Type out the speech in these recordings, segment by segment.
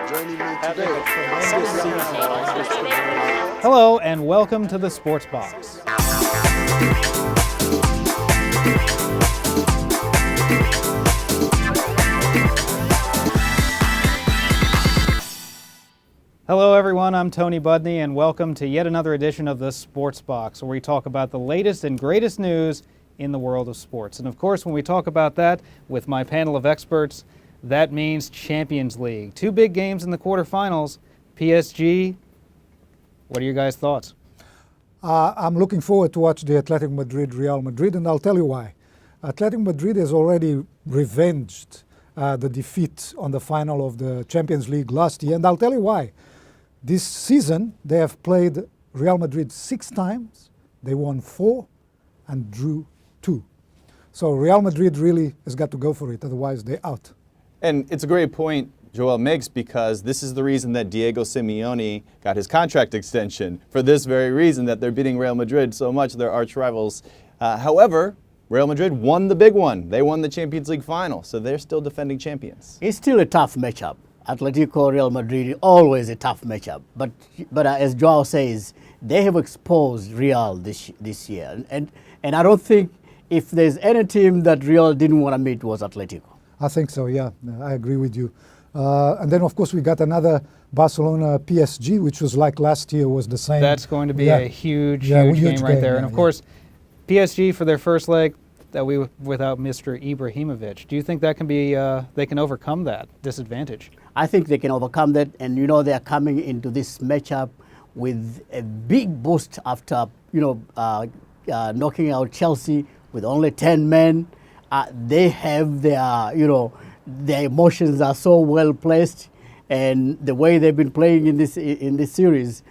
joining me today. Hello and welcome to the Sports Box. Hello everyone, I'm Tony Budny and welcome to yet another edition of the Sports Box, where we talk about the latest and greatest news in the world of sports. And of course, when we talk about that with my panel of experts, that means Champions League. Two big games in the quarterfinals. PSG, what are your guys' thoughts? I'm looking forward to watch the Atletico Madrid-Real Madrid, and I'll tell you why. Atletico Madrid has already revenged the defeat on the final of the Champions League last year, and I'll tell you why. This season, they have played Real Madrid 6 times, they won 4 and drew 2. So Real Madrid really has got to go for it, otherwise they're out. And it's a great point Joel makes, because this is the reason that Diego Simeone got his contract extension, for this very reason, that they're beating Real Madrid so much, they're arch rivals. However, Real Madrid won the big one. They won the Champions League final, so they're still defending champions. It's still a tough matchup. Atletico, Real Madrid, always a tough matchup. But as Joao says, they have exposed Real this year. And I don't think if there's any team that Real didn't want to meet was Atletico. I think so, yeah. I agree with you. And then, of course, we got another Barcelona-PSG, which was like last year, was the same. That's going to be a huge game right there. And of course, PSG for their first leg, without Mr. Ibrahimovic. Do you think that can be, they can overcome that disadvantage? I think they can overcome that, and you know, they are coming into this matchup with a big boost after, knocking out Chelsea with only 10 men. They have their, their emotions are so well placed, and the way they've been playing in this series,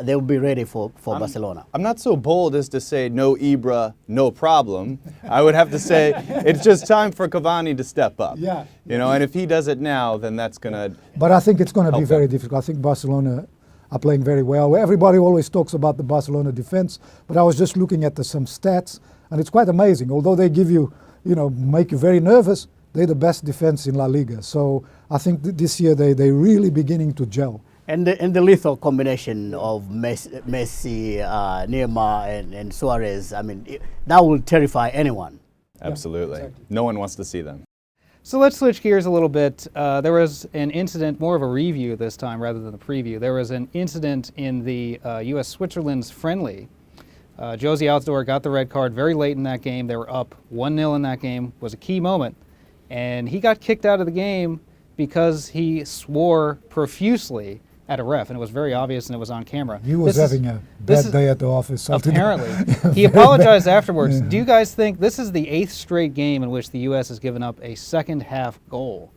they'll be ready for Barcelona. I'm not so bold as to say no Ibra, no problem. I would have to say it's just time for Cavani to step up. Yeah. And if he does it now, then that's going to. But I think it's going to be very difficult. I think Barcelona are playing very well. Everybody always talks about the Barcelona defense, but I was just looking at some stats, and it's quite amazing. Although they give you, make you very nervous, they're the best defense in La Liga. So I think this year they're really beginning to gel. And the lethal combination of Messi, Neymar, and Suarez, I mean, that will terrify anyone. Absolutely. Yeah, exactly. No one wants to see them. So let's switch gears a little bit. There was an incident, more of a review this time rather than a preview. There was an incident in the U.S.-Switzerland's friendly. Josie Altidore got the red card very late in that game. They were up 1-0 in that game. It was a key moment. And he got kicked out of the game because he swore profusely at a ref, and it was very obvious, and it was on camera. He was having a bad day at the office. Apparently. He apologized afterwards. Yeah. Do you guys think this is the 8th straight game in which the U.S. has given up a second-half goal?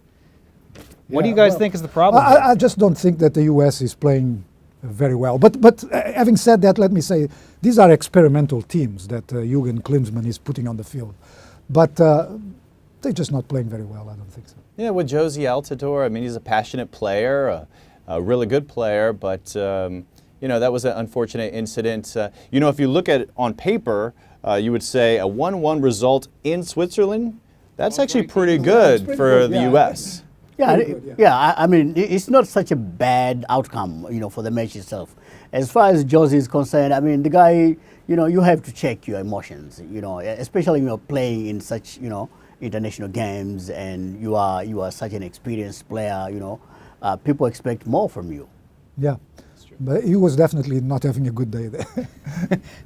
What do you guys think is the problem? I just don't think that the U.S. is playing very well. But having said that, let me say, these are experimental teams that Jürgen Klinsmann is putting on the field. But they're just not playing very well, I don't think so. Yeah, with Josie Altidore, I mean, he's a passionate player, a really good player, but that was an unfortunate incident. If you look at it on paper, you would say a 1-1 result in Switzerland, that's actually pretty good for the U.S. Yeah, I mean, it's not such a bad outcome, for the match itself. As far as Josie is concerned, I mean, the guy, you have to check your emotions, especially when you're playing in such, international games, and you are such an experienced player, people expect more from you. Yeah, but he was definitely not having a good day there.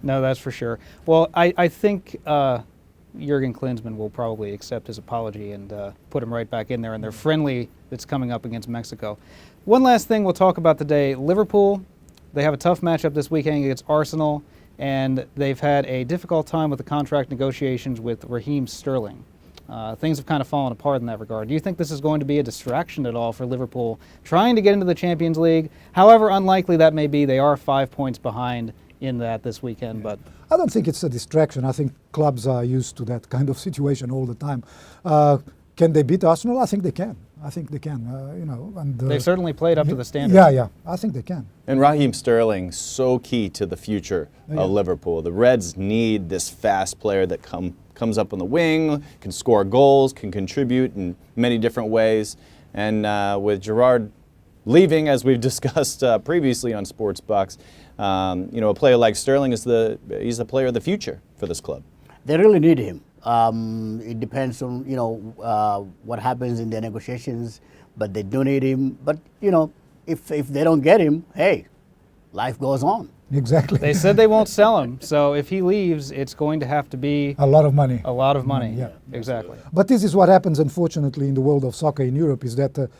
No, that's for sure. Well, I think Jürgen Klinsmann will probably accept his apology and put him right back in there in their friendly that's coming up against Mexico. One last thing we'll talk about today, Liverpool, they have a tough matchup this weekend against Arsenal, and they've had a difficult time with the contract negotiations with Raheem Sterling. Things have kind of fallen apart in that regard. Do you think this is going to be a distraction at all for Liverpool trying to get into the Champions League? However unlikely that may be, they are 5 points behind in that this weekend. But I don't think it's a distraction. I think clubs are used to that kind of situation all the time. Can they beat Arsenal? I think they can. I think they can. And they've certainly played up to the standard. Yeah, I think they can. And Raheem Sterling, so key to the future of Liverpool. The Reds need this fast player that comes up on the wing, can score goals, can contribute in many different ways. And with Gerrard leaving, as we've discussed previously on Sports Box. You know, a player like Sterling he's the player of the future for this club. They really need him. It depends on, you know, what happens in the negotiations, but they do need him. But, you know, if they don't get him, hey, life goes on. Exactly. They said they won't sell him, so if he leaves, it's going to have to be a lot of money. a lot of money. Yeah. Exactly. But this is what happens, unfortunately, in the world of soccer in Europe, is that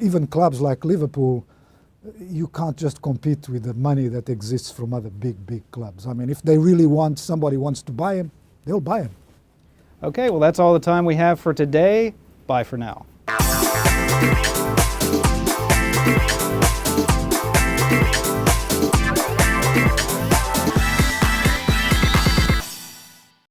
even clubs like Liverpool, you can't just compete with the money that exists from other big clubs. I mean, if they really want, somebody wants to buy him, they'll buy him. Okay, well, that's all the time we have for today. Bye for now.